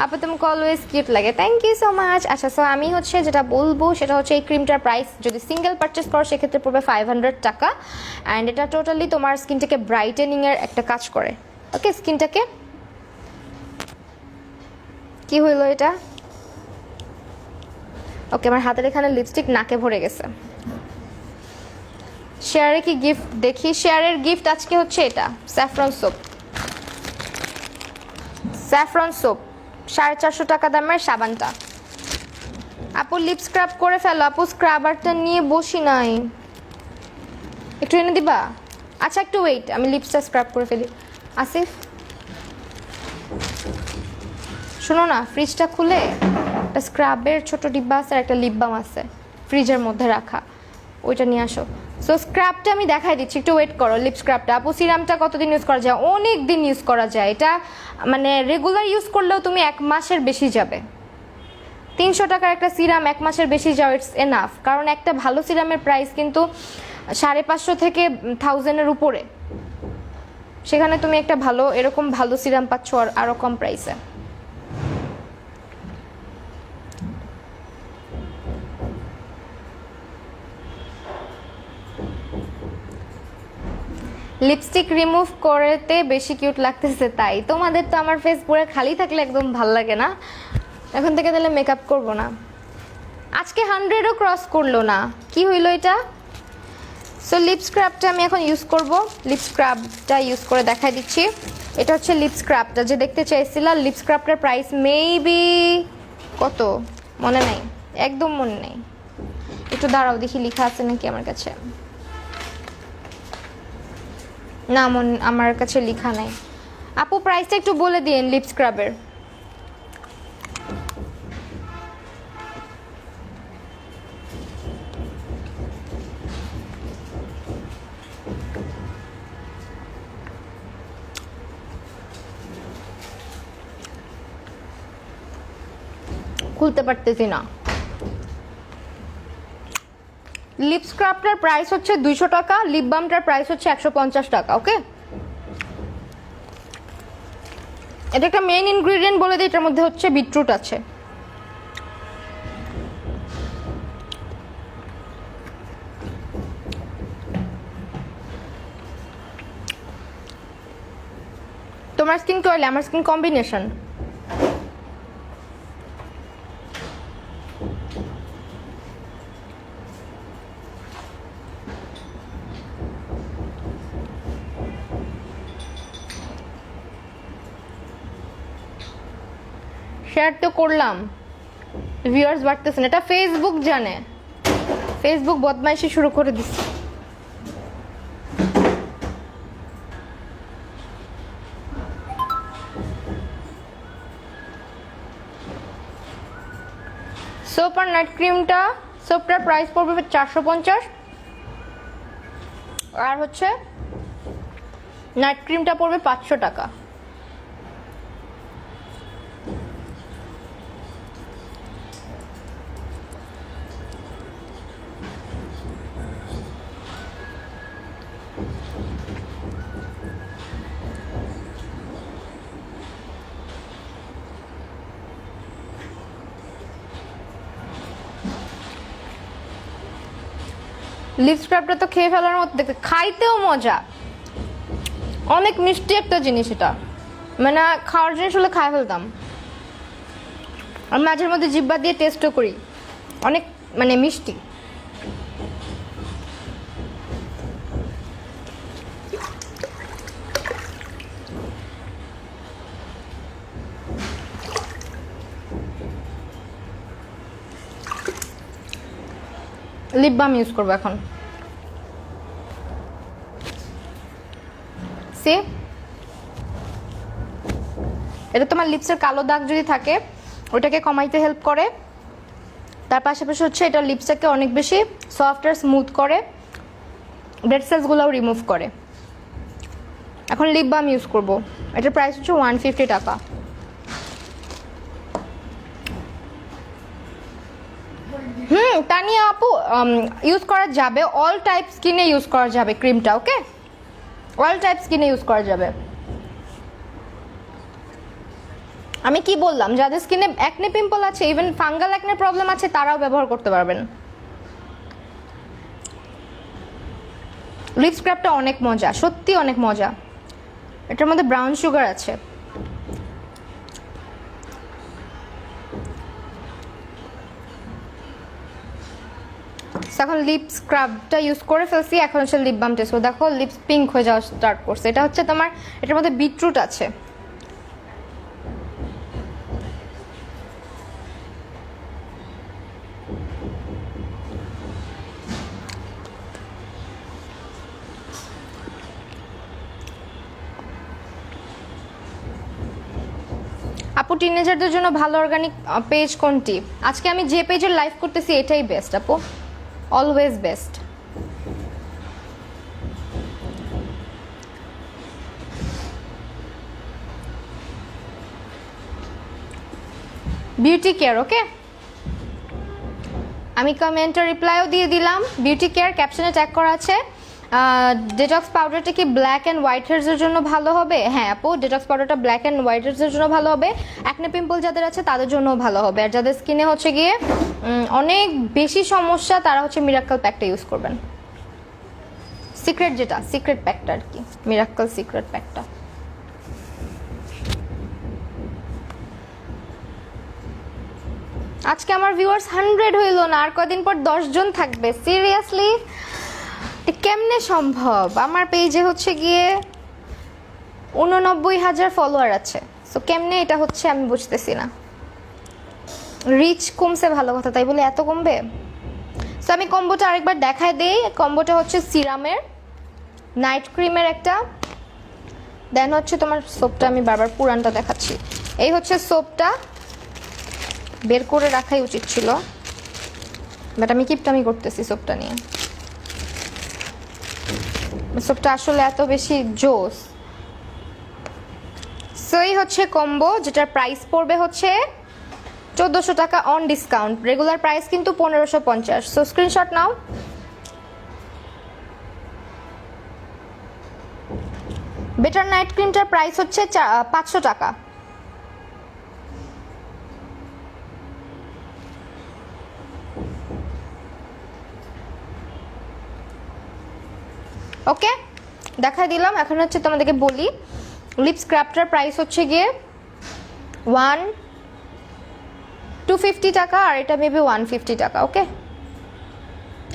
আপু তোমাকে অলওয়েজ কিউট লাগে, থ্যাংক ইউ সো মাচ। আচ্ছা সো আমি হচ্ছে যেটা বলবো সেটা হচ্ছে এই ক্রিমটার প্রাইস যদি সিঙ্গেল পারচেস করো সেক্ষেত্রে পড়বে 500 টাকা, অ্যান্ড এটা টোটালি তোমার স্কিনটাকে ব্রাইটেনিংয়ের একটা কাজ করে। ওকে স্কিনটাকে কি হইলো এটা? ওকে আমার হাতের এখানে লিপস্টিক নাকে ভরে গেছে। শেয়ারে কি গিফট দেখি, শেয়ারের গিফট আজকে হচ্ছে এটা স্যাফরন সোপ। স্যাফরন সোপ 450 টাকা দামের সাবানটা। আপু লিপ স্ক্রাব করে ফেলো। আপু স্ক্রাবারটা নিয়ে বসি নাই, একটু এনে দিবা? আচ্ছা একটু ওয়েট, আমি লিপসটা স্ক্রাব করে ফেলি। আসিফ শোনো না, ফ্রিজটা খুলে একটা স্ক্রাবের ছোট ডিব্বা আছে আর একটা লিপ বাম আছে ফ্রিজের মধ্যে রাখা, ওইটা নিয়ে আসো। সো স্ক্রাবটা আমি দেখাই দিচ্ছি, একটু ওয়েট করো। লিপ স্ক্রাবটা আপু সিরামটা কতদিন ইউজ করা যায়? অনেক দিন ইউজ করা যায়, এটা মানে রেগুলার ইউজ করলেও তুমি 1 মাসের বেশি যাবে। 300 টাকার একটা সিরাম 1 মাসের বেশি যাও, ইটস এনাফ। কারণ একটা ভালো সিরামের প্রাইস কিন্তু 550 থেকে 1000-এর উপরে, সেখানে তুমি একটা ভালো এরকম ভালো সিরাম পাচ্ছ আরও কম প্রাইসে। লিপস্টিক রিমুভ করতে বেশি কিউট লাগতেছে তাই। তোমাদের তো আমার ফেস পুরো খালি থাকলে একদম ভাল লাগে না, এখন থেকে তাহলে মেকআপ করবো না। আজকে 100ও ক্রস করলো না, কি হইলো এটা? সো লিপ স্ক্রাবটা আমি এখন ইউজ করব। লিপ স্ক্রাবটা ইউজ করে দেখাই দিচ্ছি। এটা হচ্ছে লিপ স্ক্রাবটা যে দেখতে চাইছিলাম। লিপ স্ক্রাবটার প্রাইস মেবি কত মনে নাই, একদম মনে নেই। একটু দাঁড়াও দেখি লেখা আছে নাকি আমার কাছে। না আমার কাছে লেখা নাই। আপু প্রাইসটা একটু বলে দিন লিপ স্ক্রাবের। খুলতে পারতেছি না। লিপ স্ক্রাবটার প্রাইস হচ্ছে 200 টাকা, লিপ বামটার প্রাইস হচ্ছে 150 টাকা। ওকে এটা একটা মেইন ইনগ্রেডিয়েন্ট বলে দিই, এটার মধ্যে হচ্ছে বিটরুট আছে। তোমার স্কিন কি অয়েলি? আমার স্কিন কম্বিনেশন। শেয়ার তো করলাম, ভিউয়ার্স বাড়তেছে না, এটা ফেসবুক জানে, ফেসবুক বদমাইশি শুরু করে দিচ্ছে। সোপ আর নাইট ক্রিমটা, সোপটার প্রাইস পড়বে 450, আর হচ্ছে নাইট ক্রিমটা পড়বে 500 টাকা। লিপ স্ক্রাবটা তো খেয়ে ফেলার মতো দেখতে, খাইতেও মজা, অনেক মিষ্টি একটা জিনিস এটা, মানে খাওয়ার জিনিস হলে খাই ফেলতাম। আমি মাঝের মধ্যে জিব্বা দিয়ে টেস্টও করি, অনেক মানে মিষ্টি। লিপ বাম ইউজ করবো এখন। সে এটা তোমার লিপসের কালো দাগ যদি থাকে ওটাকে কমাইতে হেল্প করে, তার পাশাপাশি হচ্ছে এটা লিপসটাকে অনেক বেশি সফট আর স্মুথ করে, ডেড সেলসগুলোও রিমুভ করে। এখন লিপ বাম ইউজ করব। এটার প্রাইস হচ্ছে 150 টাকা। তানিয়া আপু ইউজ করা যাবে, অল টাইপ স্কিনে ইউজ করা যাবে ক্রিমটা। ওকে, অল টাইপ স্কিনে ইউজ করা যাবে। আমি কি বললাম, যাদের স্কিনে অ্যাকনে পিম্পল আছে, ইভেন ফাঙ্গাল অ্যাকনে প্রবলেম আছে, তারাও ব্যবহার করতে পারবেন। লিপ স্ক্রাবটা অনেক মজা, সত্যি অনেক মজা। এটার মধ্যে ব্রাউন সুগার আছে। এখন লিপ স্ক্রাবটা ইউজ করে ফেলছি, এখন হচ্ছে লিপ বাম টেস্ট। দেখো লিপস পিঙ্ক হয়ে যাওয়া স্টার্ট করছে। এটা হচ্ছে তোমার, এটার মধ্যে বিটরুট আছে। আপু টিনেজারদের জন্য ভালো অর্গানিক পেজ কোনটি? আজকে আমি যে পেজের লাইভ করতেছি এটাই বেস্ট আপু, always best. Beauty care. Okay, আমি কমেন্টে রিপ্লাইও দিয়ে দিলাম। বিউটি কেয়ার ক্যাপশনে ট্যাগ করা আছে। ডেটক্স পাউডারটা কি ব্ল্যাক অ্যান্ড হোয়াইট হেয়ার্সের জন্য ভালো হবে? হ্যাঁ আপু, ডেটক্স পাউডারটা ব্ল্যাক অ্যান্ড হোয়াইট হেয়ার্সের জন্য ভালো হবে। অ্যাকনে পিম্পল যাদের আছে তাদের জন্যও ভালো হবে। আর যাদের স্কিনে হচ্ছে গিয়ে অনেক বেশি সমস্যা, তারা হচ্ছে মিরাক্কেল প্যাকটা ইউজ করবেন। সিক্রেট, যেটা সিক্রেট প্যাকটা আর কি, মিরাক্কেল সিক্রেট প্যাকটা। আজকে আমার ভিউয়ার্স 100 হইল না, আর কদিন পর 10 জন থাকবে। সিরিয়াসলি কেমনে সম্ভব? আমার পেজে হচ্ছে গিয়ে 89,000 ফলোয়ার আছে। সো কেমনে এটা হচ্ছে আমি বুঝতেছি না। রিচ কমছে ভালো কথা, তাই বলে এত কমবে? সো আমি কম্বোটা আরেকবার দেখায় দেই। কম্বোটা হচ্ছে সিরামের, নাইট ক্রিমের একটা, দেন হচ্ছে তোমার সোপটা। আমি বারবার পুরানটা দেখাচ্ছি। এই হচ্ছে সোপটা, বের করে রাখাই উচিত ছিল, বাট আমি কিপটামি করতেছি সোপটা নিয়ে। সোপটা আসলে এত বেশি জোস। সো এই হচ্ছে কম্বো, যেটার প্রাইস পড়বে হচ্ছে 1400 টাকা অন ডিসকাউন্ট। রেগুলার প্রাইস কিন্তু 1550। সো স্ক্রিনশট নাও। বেটার নাইট ক্রিমটার প্রাইস হচ্ছে 500 টাকা। ওকে, দেখাই দিলাম। এখন হচ্ছে তোমাদেরকে বলি, লিপ স্ক্রাবটার প্রাইস হচ্ছে গিয়ে 250 টাকা, আর এটা মেবি 150 টাকা। ওকে,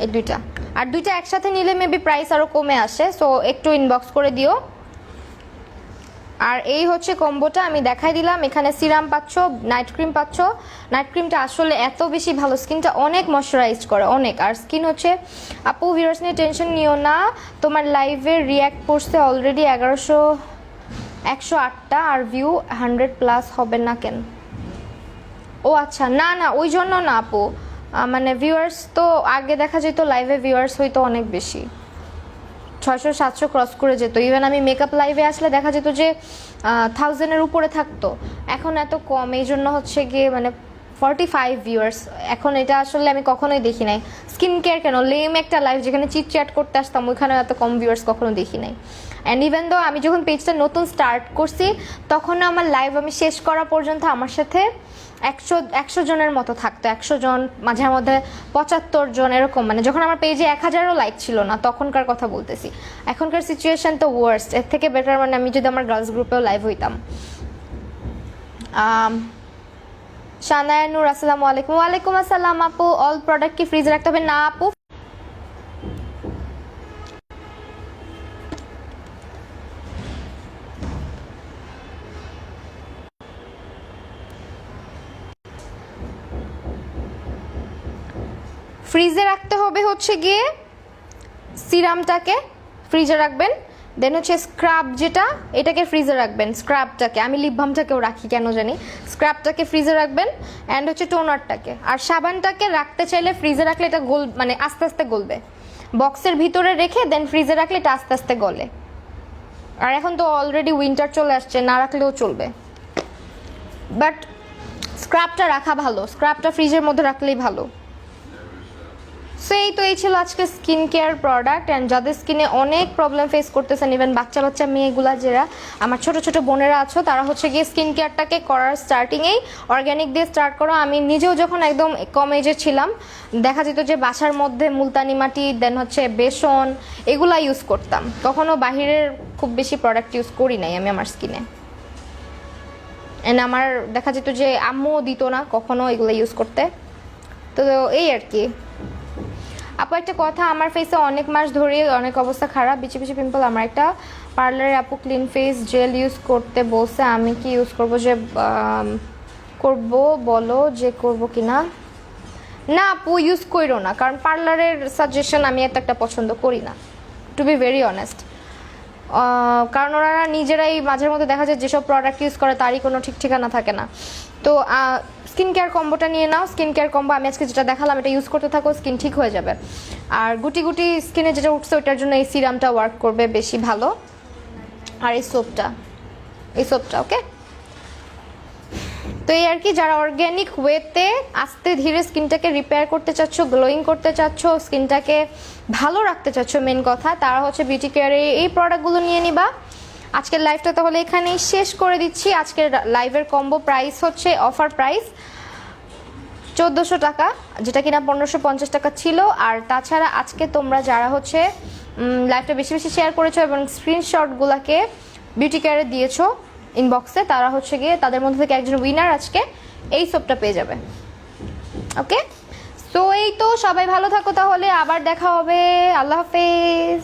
এই দুইটা, আর দুইটা একসাথে নিলে মেবি প্রাইস আরও কমে আসে। সো একটু ইনবক্স করে দিও। আর এই হচ্ছে কম্বোটা আমি দেখাই দিলাম। এখানে সিরাম পাচ্ছ, নাইট ক্রিম পাচ্ছ। নাইট ক্রিমটা আসলে এত বেশি ভালো, স্কিনটা অনেক ময়শ্চারাইজ করে অনেক। আর স্কিন হচ্ছে, আপু ভিউয়ার্স নিয়ে টেনশন নিও না, তোমার লাইভে রিয়্যাক্ট করছে অলরেডি 108টা, আর ভিউ 100+ হবে না কেন? ও আচ্ছা, না না ওই জন্য না আপু, মানে ভিউয়ার্স তো আগে দেখা যেত লাইভে ভিউয়ার্স হয়তো অনেক বেশি, 600-700 ক্রস করে যেত। ইভেন আমি মেকআপ লাইভে আসলে দেখা যেত যে 1000-এর উপরে থাকতো। এখন এত কম, এই জন্য হচ্ছে গিয়ে মানে 45 ভিউয়ার্স। এখন এটা আসলে আমি কখনোই দেখি নাই। স্কিন কেয়ার কেন, লেম একটা লাইভ যেখানে চিট চ্যাট করতে আসতাম, ওইখানেও এত কম ভিউয়ার্স কখনো দেখি নাই। অ্যান্ড ইভেন দো আমি যখন পেজটা নতুন স্টার্ট করছি, তখন আমার লাইভ আমি শেষ করা পর্যন্ত আমার সাথে 100 জনের মতো থাকতো। 100 জন, মাঝে মধ্যে 75 জন, এরকম। মানে যখন আমার পেজে 1000ও লাইক ছিল না, তখনকার কথা বলতেছি। এখনকার সিচুয়েশন তো ওয়ার্স্ট, এর থেকে বেটার মানে আমি যদি আমার গার্লস গ্রুপেও লাইভ হইতাম। শানায়া নূর, আসসালামু আলাইকুম। ওয়ালাইকুম আসসালাম আপু। অল প্রোডাক্ট কি ফ্রিজে রাখতে হবে? না আপু, ফ্রিজে রাখতে হবে হচ্ছে গিয়ে সিরামটাকে ফ্রিজে রাখবেন, দেন হচ্ছে স্ক্রাব যেটা, এটাকে ফ্রিজে রাখবেন। স্ক্রাবটাকে, আমি লিপ বামটাকেও রাখি কেন জানি, স্ক্রাবটাকে ফ্রিজে রাখবেন, অ্যান্ড হচ্ছে টোনারটাকে। আর সাবানটাকে রাখতে চাইলে ফ্রিজে রাখলে এটা মানে আস্তে আস্তে গলবে। বক্সের ভিতরে রেখে দেন ফ্রিজে রাখলে এটা আস্তে আস্তে গলে। আর এখন তো অলরেডি উইন্টার চলে আসছে, না রাখলেও চলবে, বাট স্ক্রাবটা রাখা ভালো, স্ক্রাবটা ফ্রিজের মধ্যে রাখলেই ভালো। সো এই ছিল আজকে স্কিন কেয়ার প্রোডাক্ট। অ্যান্ড যাদের স্কিনে অনেক প্রবলেম ফেস করতেছেন, ইভেন বাচ্চা বাচ্চা মেয়েগুলা যারা আমার ছোট ছোট বোনেরা আছো, তারা হচ্ছে গিয়ে স্কিন কেয়ারটাকে করার স্টার্টিংয়েই অর্গ্যানিক দিয়ে স্টার্ট করো। আমি নিজেও যখন একদম কম এজে ছিলাম, দেখা যেত যে বাসার মধ্যে মুলতানি মাটি, দেন হচ্ছে বেসন, এগুলা ইউজ করতাম। কখনো বাহিরের খুব বেশি প্রোডাক্ট ইউজ করি নাই আমি আমার স্কিনে। অ্যান্ড আমার দেখা যেত যে আম্মুও দিত না কখনো এগুলো ইউজ করতে। তো এই আর কি। আপু একটা কথা, আমার ফেসে অনেক মাস ধরে অনেক অবস্থা খারাপ, বিচি বিচি পিম্পল। আমার একটা পার্লারে আপু ক্লিন ফেস জেল ইউজ করতে বলছে, আমি কি ইউজ করব? যে করব বলো যে করব কি না? না আপু ইউজ করো না, কারণ পার্লারের সাজেশন আমি একটা পছন্দ করি না, টু বি ভেরি অনেস্ট। কারণ ওনারা নিজেরাই মাঝের মধ্যে দেখা যায় যেসব প্রোডাক্ট ইউজ করে তারই কোনো ঠিক ঠিকানা থাকে না। তো স্কিন কেয়ার কম্বোটা নিয়ে নাও। স্কিন কেয়ার কম্বো আমি আজকে যেটা দেখালাম এটা ইউজ করতে থাকো, স্কিন ঠিক হয়ে যাবে। আর গুটি গুটি স্কিনে যেটা উঠছে ওইটার জন্য এই সিরামটা ওয়ার্ক করবে বেশি ভালো। আর এই সোপটা ওকে। তো এই আর কি, যারা অর্গ্যানিক ওয়েতে আস্তে ধীরে স্কিনটাকে রিপেয়ার করতে চাচ্ছ, গ্লোয়িং করতে চাচ্ছ, স্কিনটাকে ভালো রাখতে চাচ্ছ মেন কথা, তারা হচ্ছে বিউটি কেয়ারে এই প্রোডাক্টগুলো নিয়ে নিবা। আজকের লাইভটা তাহলে এখানেই শেষ করে দিচ্ছি। আজকের লাইভের কম্বো প্রাইস হচ্ছে, অফার প্রাইস 1400 টাকা, যেটা কিনা 1550 টাকা ছিল। আর তাছাড়া আজকে তোমরা যারা হচ্ছে লাইভটা বেশি বেশি শেয়ার করেছো এবং স্ক্রিনশটগুলোকে বিউটি কেয়ারে দিয়েছো ইনবক্সে, তারা হচ্ছে গিয়ে তাদের মধ্যে থেকে একজন উইনার আজকে এই সোপটা পেয়ে যাবে। ওকে, তো এই তো, সবাই ভালো থাকো তাহলে, আবার দেখা হবে, আল্লাহ হাফেজ।